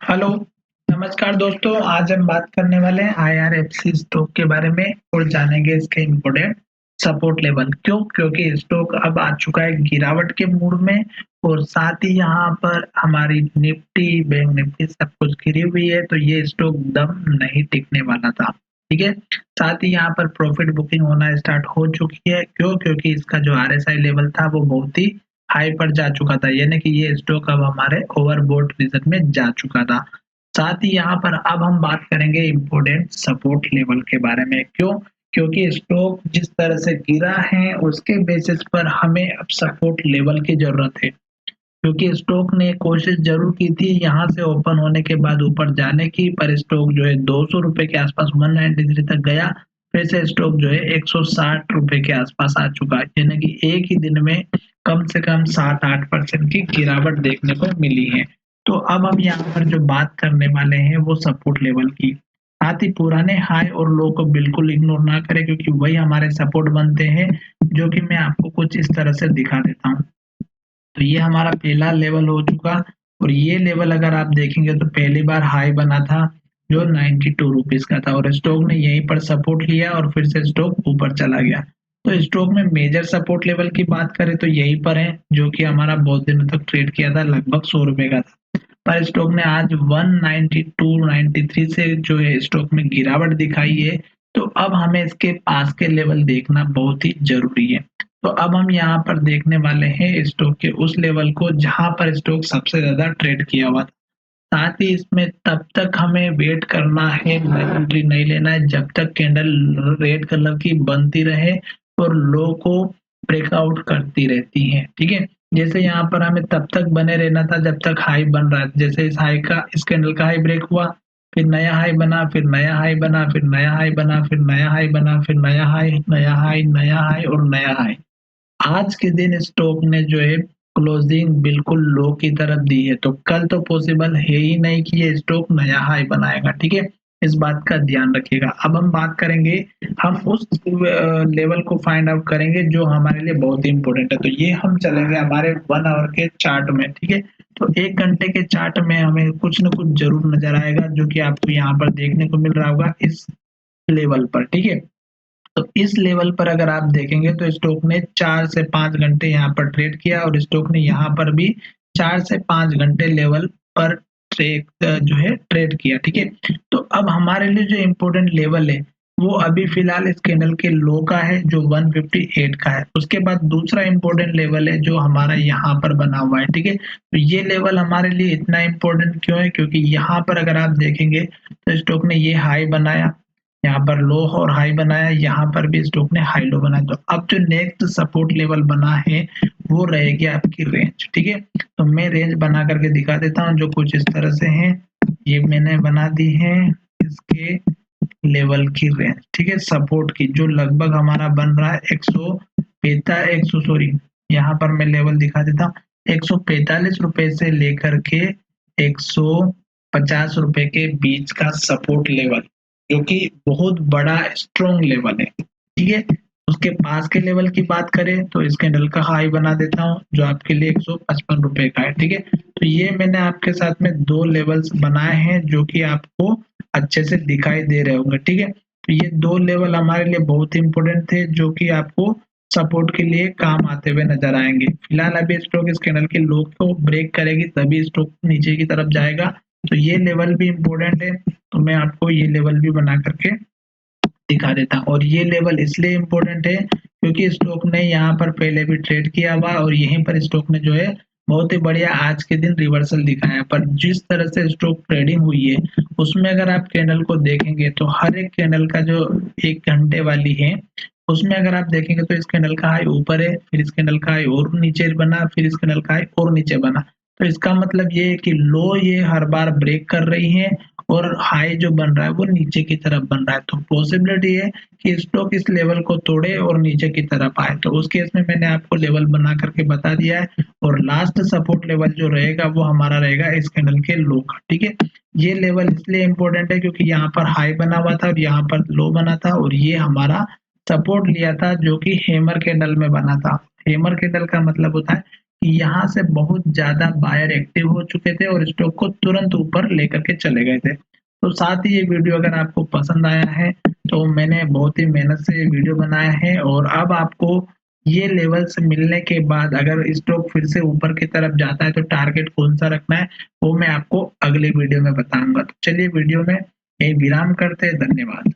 Hello, नमस्कार दोस्तों। आज हम बात करने वाले हैं आईआरएफसी स्टॉक के बारे में और जानेंगे इसके इम्पोर्टेंट सपोर्ट लेवल। क्यों? क्योंकि स्टॉक अब आ चुका है गिरावट के मूड में और साथ ही यहाँ पर हमारी निफ्टी, बैंक निफ्टी सब कुछ गिरी हुई है, तो ये स्टॉक दम नहीं टिकने वाला था। ठीक है? साथ ही यहाँ पर प्रॉफिट बुकिंग होना स्टार्ट हो चुकी है। क्यों? क्योंकि इसका जो आरएसआई लेवल था वो बहुत ही हाई पर जा चुका था, यानी कि ये स्टॉक अब हमारे ओवरबॉट रीजन में जा चुका था। साथ ही यहाँ पर अब हम बात करेंगे इम्पोर्टेंट सपोर्ट लेवल के बारे में। क्यों? क्योंकि स्टॉक जिस तरह से गिरा है उसके बेसिस पर हमें अब सपोर्ट लेवल की जरूरत है, क्योंकि स्टॉक ने कोशिश जरूर की थी यहाँ से ओपन होने के बाद ऊपर जाने की, पर स्टॉक जो है 200 रुपए के आसपास 193 तक गया। फिर से स्टॉक जो है 160 रुपए के आसपास आ चुका है, यानी कि एक ही दिन में कम से कम 7-8% की गिरावट देखने को मिली है। तो अब हम यहाँ पर जो बात करने वाले हैं वो सपोर्ट लेवल की। साथ ही पुराने हाई और लो को बिल्कुल इग्नोर ना करें, क्योंकि वही हमारे सपोर्ट बनते हैं, जो कि मैं आपको कुछ इस तरह से दिखा देता हूँ। तो ये हमारा पहला लेवल हो चुका और ये लेवल अगर आप देखेंगे तो पहली बार हाई बना था जो 92 रुपीज का था और स्टॉक ने यहीं पर सपोर्ट लिया और फिर से स्टॉक ऊपर चला गया। तो स्टॉक में मेजर सपोर्ट लेवल की बात करें तो यहीं पर है, जो कि हमारा बहुत दिनों तक ट्रेड किया था, लगभग 100 रुपए का था। पर स्टॉक ने आज 192-93 से जो है स्टॉक में गिरावट दिखाई है। तो अब हमें इसके पास के लेवल देखना बहुत ही जरूरी है। तो अब हम यहाँ पर देखने वाले हैं स्टॉक के उस लेवल को जहां पर स्टॉक सबसे ज्यादा ट्रेड किया हुआ था। साथ ही इसमें तब तक हमें वेट करना है, एंट्री नहीं लेना है जब तक कैंडल रेड कलर की बनती रहे और लो को ब्रेकआउट करती रहती है। ठीक है? जैसे यहाँ पर हमें तब तक बने रहना था जब तक हाई बन रहा है। जैसे इस कैंडल का हाई ब्रेक हुआ, फिर नया हाई बना, फिर नया हाई बना, फिर नया हाई बना, फिर नया हाई बना, फिर नया हाई, नया हाई, नया हाई और नया हाई। आज के दिन स्टॉक ने जो है क्लोजिंग बिल्कुल लो की तरफ दी है, तो कल तो पॉसिबल है ही नहीं कि ये स्टॉक नया हाई बनाएगा। ठीक है? इस बात का ध्यान रखिएगा। अब हम बात करेंगे, हम उस लेवल को फाइंड आउट करेंगे जो हमारे लिए बहुत ही इंपॉर्टेंट है। तो ये हम चलेंगे हमारे 1 आवर के चार्ट में। ठीक है? तो 1 घंटे के चार्ट में हमें कुछ न कुछ जरूर नजर आएगा, जो कि आपको यहाँ पर देखने को मिल रहा होगा इस लेवल पर। ठीक है? तो इस लेवल पर अगर आप देखेंगे तो स्टॉक ने 4 से 5 घंटे यहाँ पर ट्रेड किया और स्टॉक ने यहाँ पर भी 4 से 5 घंटे लेवल पर जो है ट्रेड किया। ठीक है? तो अब हमारे लिए जो इम्पोर्टेंट लेवल है वो अभी फिलहाल इस कैंडल के लो का है जो 158 का है। उसके बाद दूसरा इम्पोर्टेंट लेवल है जो हमारा यहाँ पर बना हुआ है। ठीक है? तो ये लेवल हमारे लिए इतना इम्पोर्टेंट क्यों है? क्योंकि यहाँ पर अगर आप देखेंगे तो स्टॉक ने ये हाई बनाया, यहाँ पर लो और हाई बनाया, यहाँ पर भी स्टॉक ने हाई लो बनाया। तो अब जो नेक्स्ट सपोर्ट लेवल बना है वो रहेगी आपकी रेंज। ठीक है? तो मैं रेंज बना करके दिखा देता हूँ जो कुछ इस तरह से है। ये मैंने बना दी है इसके लेवल की रेंज। ठीक है? सपोर्ट की जो लगभग हमारा बन रहा है 100 सॉरी, यहाँ पर मैं लेवल दिखा देता हूँ। 145 रुपए से लेकर के 150 रुपए के बीच का सपोर्ट लेवल, जो कि बहुत बड़ा स्ट्रॉन्ग लेवल है। ठीक है? उसके पास के लेवल की बात करें तो इस कैंडल का हाई बना देता हूँ जो आपके लिए 155 रुपए का है। ठीक है? तो ये मैंने आपके साथ में 2 लेवल्स बनाए हैं जो कि आपको अच्छे से दिखाई दे रहे होंगे। ठीक है? तो ये 2 लेवल हमारे लिए बहुत इंपॉर्टेंट थे जो कि आपको सपोर्ट के लिए काम आते हुए नजर आएंगे। फिलहाल अभी स्टॉक इस कैंडल के लो को ब्रेक करेगी तभी स्टॉक नीचे की तरफ जाएगा। तो ये लेवल भी इम्पोर्टेंट है, तो मैं आपको ये लेवल भी बना करके दिखा देता हूँ। और ये लेवल इसलिए इम्पोर्टेंट है क्योंकि स्टॉक ने यहाँ पर पहले भी ट्रेड किया हुआ और यहीं पर स्टॉक ने जो है बहुत ही बढ़िया आज के दिन रिवर्सल दिखाया। पर जिस तरह से स्टॉक ट्रेडिंग हुई है उसमें अगर आप कैंडल को देखेंगे तो हर एक कैंडल का जो 1 घंटे वाली है उसमें अगर आप देखेंगे तो इस कैंडल का हाई ऊपर है, फिर इस कैंडल का हाई और नीचे बना, फिर इस कैंडल का हाई और नीचे बना। तो इसका मतलब ये है कि लो ये हर बार ब्रेक कर रही है और हाई जो बन रहा है वो नीचे की तरफ बन रहा है। तो पॉसिबिलिटी है कि स्टॉक इस लेवल को तोड़े और नीचे की तरफ आए। तो उस केस में मैंने आपको लेवल बना करके बता दिया है और लास्ट सपोर्ट लेवल जो रहेगा वो हमारा रहेगा इस कैंडल के लो का। ठीक है? ये लेवल इसलिए इम्पोर्टेंट है क्योंकि यहाँ पर हाई बना हुआ था और यहाँ पर लो बना था और ये हमारा सपोर्ट लिया था जो कि हेमर कैंडल में बना था। हेमर कैंडल का मतलब होता है कि यहाँ से बहुत ज़्यादा बायर एक्टिव हो चुके थे और स्टॉक को तुरंत ऊपर लेकर के चले गए थे। तो साथ ही ये वीडियो अगर आपको पसंद आया है, तो मैंने बहुत ही मेहनत से ये वीडियो बनाया है और अब आपको ये लेवल्स मिलने के बाद अगर स्टॉक फिर से ऊपर की तरफ जाता है, तो टारगेट कौन-सा रखना है, वो मैं आपको अगले वीडियो में बताऊँगा। तो चलिए वीडियो में यहीं विराम करते हैं। धन्यवाद।